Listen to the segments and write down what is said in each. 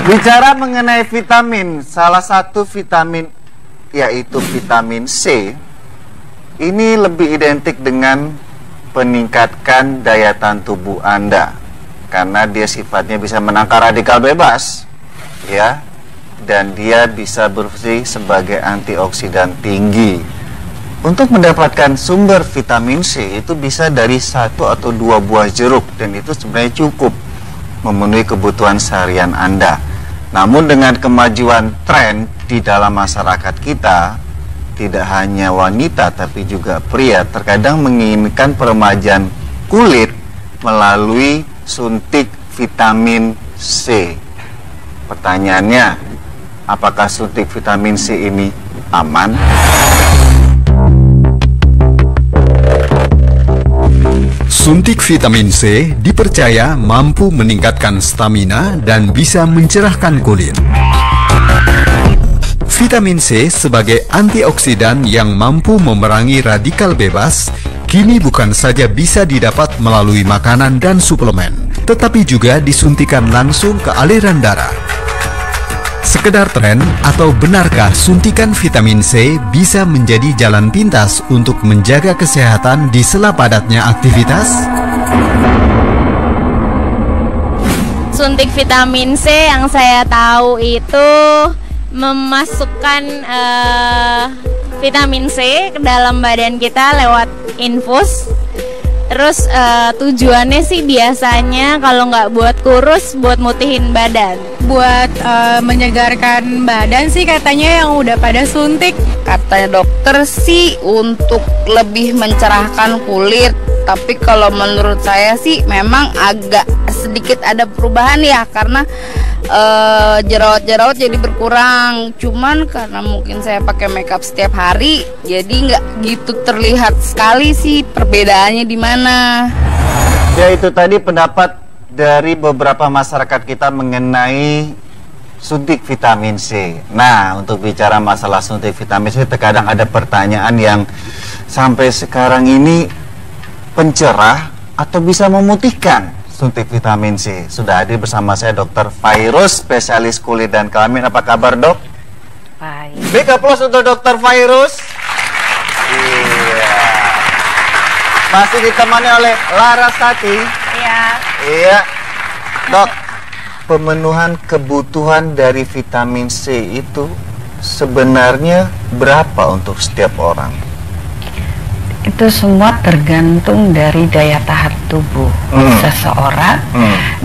Bicara mengenai vitamin, salah satu vitamin yaitu vitamin C, ini lebih identik dengan meningkatkan daya tahan tubuh Anda karena dia sifatnya bisa menangkal radikal bebas, ya, dan dia bisa berfungsi sebagai antioksidan tinggi. Untuk mendapatkan sumber vitamin C itu bisa dari 1 atau 2 buah jeruk, dan itu sebenarnya cukup memenuhi kebutuhan seharian Anda. Namun dengan kemajuan tren di dalam masyarakat kita, tidak hanya wanita tapi juga pria terkadang menginginkan peremajaan kulit melalui suntik vitamin C. Pertanyaannya, apakah suntik vitamin C ini aman? Suntik vitamin C dipercaya mampu meningkatkan stamina dan bisa mencerahkan kulit. Vitamin C sebagai antioksidan yang mampu memerangi radikal bebas, kini bukan saja bisa didapat melalui makanan dan suplemen, tetapi juga disuntikan langsung ke aliran darah. Sekedar tren atau benarkah suntikan vitamin C bisa menjadi jalan pintas untuk menjaga kesehatan di sela padatnya aktivitas? Suntik vitamin C yang saya tahu itu memasukkan vitamin C ke dalam badan kita lewat infus. Terus tujuannya sih biasanya kalau nggak buat kurus, buat mutihin badan. Buat menyegarkan badan sih katanya yang udah pada suntik. Katanya dokter sih untuk lebih mencerahkan kulit. Tapi kalau menurut saya sih memang agak sedikit ada perubahan ya, karena jerawat-jerawat jadi berkurang. Cuman karena mungkin saya pakai makeup setiap hari, jadi nggak gitu terlihat sekali sih perbedaannya di mana. Ya, itu tadi pendapat dari beberapa masyarakat kita mengenai suntik vitamin C. Nah, untuk bicara masalah suntik vitamin C, terkadang ada pertanyaan yang sampai sekarang ini pencerah atau bisa memutihkan suntik vitamin C. Sudah hadir bersama saya Dr. Fairuz, spesialis kulit dan kelamin. Apa kabar, Dok? Baik. Big applause untuk Dr. Fairuz. Iya. Masih ditemani oleh Larasati. Iya. Iya. Dok, pemenuhan kebutuhan dari vitamin C itu sebenarnya berapa untuk setiap orang? Itu semua tergantung dari daya tahan tubuh seseorang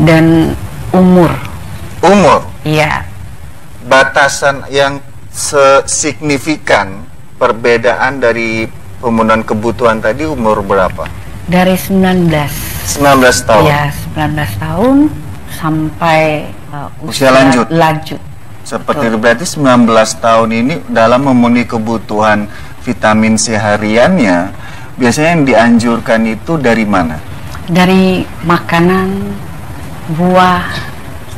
dan umur. Umur? Iya. Batasan yang signifikan perbedaan dari pemenuhan kebutuhan tadi umur berapa? Dari 19 tahun? Iya, 19 tahun sampai usia lanjut? Lanjut. Seperti itu, berarti 19 tahun ini dalam memenuhi kebutuhan vitamin C hariannya, biasanya yang dianjurkan itu dari mana? Dari makanan, buah,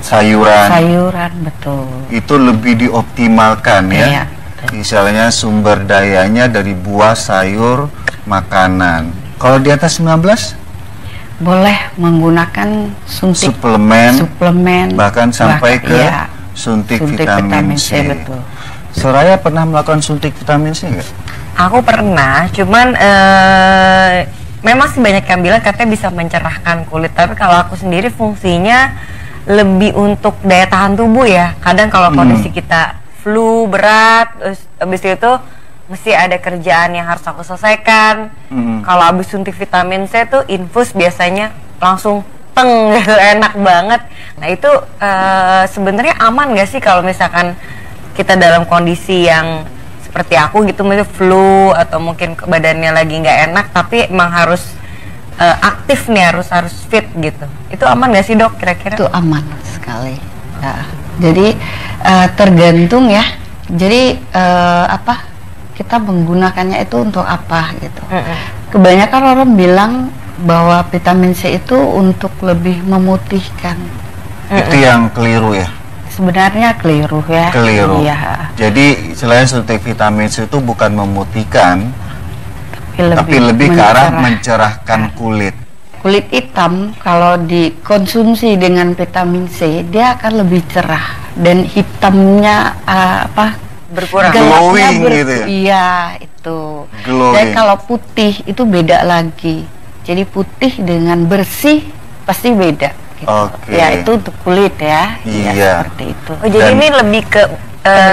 sayuran, betul. Itu lebih dioptimalkan ya? Iya. Misalnya sumber dayanya dari buah, sayur, makanan. Kalau di atas 19? Boleh menggunakan suplemen, bahkan sampai ke suntik vitamin C. Betul. Soraya pernah melakukan suntik vitamin C nggak? Aku pernah, cuman memang sih banyak yang bilang katanya bisa mencerahkan kulit. Tapi kalau aku sendiri fungsinya lebih untuk daya tahan tubuh ya. Kadang kalau kondisi kita flu berat, terus habis itu mesti ada kerjaan yang harus aku selesaikan. Kalau habis suntik vitamin C tuh infus biasanya langsung teng gitu, enak banget. Nah itu sebenarnya aman gak sih kalau misalkan kita dalam kondisi yang seperti aku gitu, misalnya flu atau mungkin badannya lagi nggak enak tapi emang harus aktif nih, harus fit gitu. Itu aman gak sih, Dok, kira-kira? Itu aman sekali. Nah, jadi tergantung ya. Jadi kita menggunakannya itu untuk apa gitu. Kebanyakan orang bilang bahwa vitamin C itu untuk lebih memutihkan. Itu yang keliru ya? Sebenarnya keliru ya. Keliru. Iya. Jadi selain suntik vitamin C itu bukan memutihkan, tapi lebih ke arah mencerahkan kulit. Kulit hitam kalau dikonsumsi dengan vitamin C dia akan lebih cerah. dan hitamnya berkurang. gelapnya Glowing gitu ya? Iya, itu. Glowing. Dan kalau putih itu beda lagi. Jadi putih dengan bersih pasti beda. Gitu. Oke. Ya itu untuk kulit ya. Iya. Ya, seperti itu. Oh, jadi Dan- ini lebih ke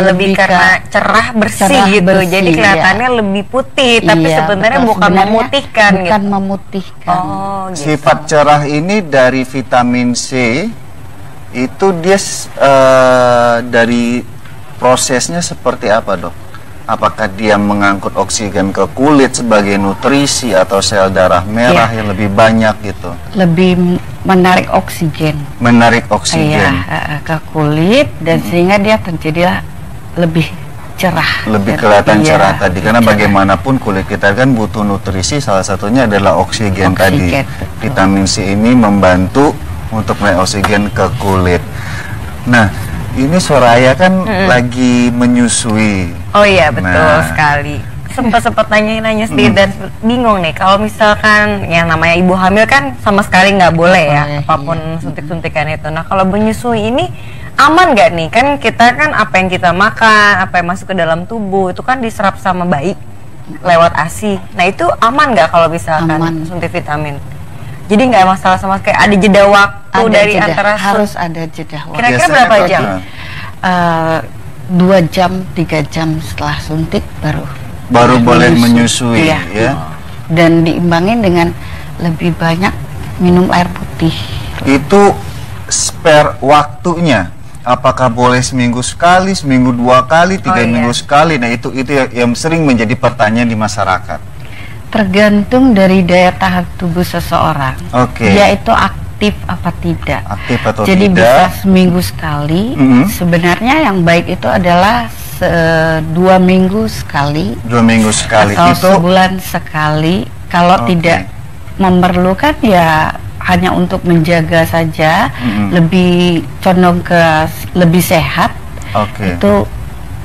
lebih ke karena cerah bersih cerah gitu. bersih, Jadi kelihatannya lebih putih, tapi Iya, sebenarnya betul. bukan Sebenarnya memutihkan bukan gitu. memutihkan. Oh, gitu. Sifat cerah ini dari vitamin C itu dia dari prosesnya seperti apa, Dok? Apakah dia mengangkut oksigen ke kulit sebagai nutrisi atau sel darah merah yang lebih banyak gitu? Lebih menarik oksigen. Menarik oksigen. Iya, ke kulit dan sehingga dia terjadilah lebih cerah. Lebih Gitu. kelihatan Iya, cerah tadi karena cerah. bagaimanapun kulit kita kan butuh nutrisi, salah satunya adalah oksigen tadi. Oksigen, betul. Vitamin C ini membantu untuk menaik oksigen ke kulit. Nah, ini Soraya kan lagi menyusui. Oh iya, betul Nah. sekali. Sempat nanya sedikit dan bingung nih kalau misalkan yang namanya ibu hamil kan sama sekali nggak boleh ya Boleh, apapun suntik-suntikan itu. Nah, kalau menyusui ini aman nggak nih? Kan kita kan apa yang kita makan, apa yang masuk ke dalam tubuh itu kan diserap sama bayi lewat ASI. Nah, itu aman nggak kalau misalkan Aman. suntik vitamin? Jadi nggak masalah sama sekali, ada jeda waktu Ada dari jeda, antara harus ada jeda waktu. Kira-kira Biasanya berapa kalau- jam? 2 jam 3 jam setelah suntik Baru boleh menyusui, Iya. ya. Dan diimbangin dengan lebih banyak minum air putih. Itu spare waktunya. Apakah boleh seminggu sekali, seminggu 2 kali, 3 iya. minggu sekali? Nah, itu yang sering menjadi pertanyaan di masyarakat. Tergantung dari daya tahan tubuh seseorang. Oke. Dia itu aktif apa tidak. Aktif atau Jadi tidak? bisa seminggu sekali. Mhm. Sebenarnya yang baik itu adalah 2 minggu sekali 2 minggu sekali. atau Itu sebulan sekali. Kalau Oke. tidak memerlukan ya hanya untuk menjaga saja, Mhm. lebih condong ke lebih sehat. oke. Itu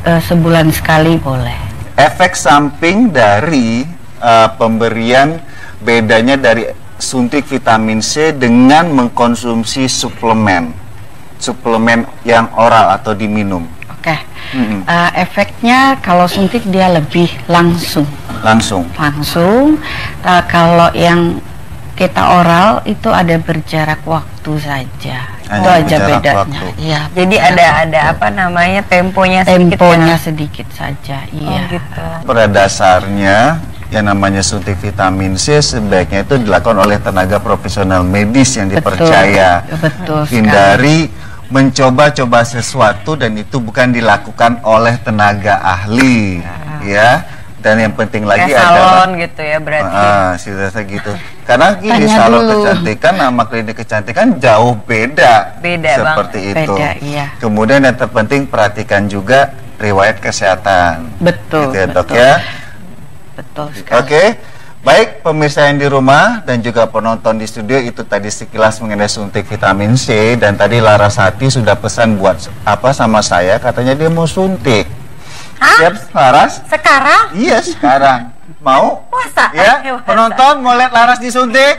sebulan sekali boleh. Efek samping dari pemberian bedanya dari suntik vitamin C dengan mengkonsumsi suplemen yang oral atau diminum. Oke. Mhm. Efeknya kalau suntik dia lebih langsung. Langsung. Kalau yang kita oral itu ada berjarak waktu saja. Hanya Itu aja berjarak bedanya. waktu. Iya. Jadi ada apa namanya temponya sedikit temponya ya? sedikit saja. Oh, Iya. gitu. Pada dasarnya yang namanya suntik vitamin C sebaiknya itu dilakukan oleh tenaga profesional medis yang dipercaya. Betul sekali. Hindari mencoba-coba sesuatu dan itu bukan dilakukan oleh tenaga ahli, ya. Dan yang penting lagi Kayak adalah salon gitu ya berarti. sih gitu. Karena gini, Tanya salon dulu. kecantikan sama klinik kecantikan jauh beda. Beda seperti itu. Beda, iya. Kemudian yang terpenting perhatikan juga riwayat kesehatan. Betul. Gitu ya, Dok betul. ya. Betul sekali. Oke, baik pemirsa yang di rumah dan juga penonton di studio, itu tadi sekilas mengenai suntik vitamin C. Dan tadi Larasati sudah pesan buat apa sama saya, katanya dia mau suntik. Siap Laras? Sekarang Iya sekarang. Mau? puasa. Ya, Puasa. penonton mau lihat Laras disuntik?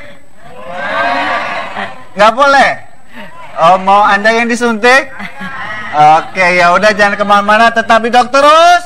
Nggak boleh. Oh, mau Anda yang disuntik? Oke, ya udah jangan kemana-mana, tetap di Dokter terus.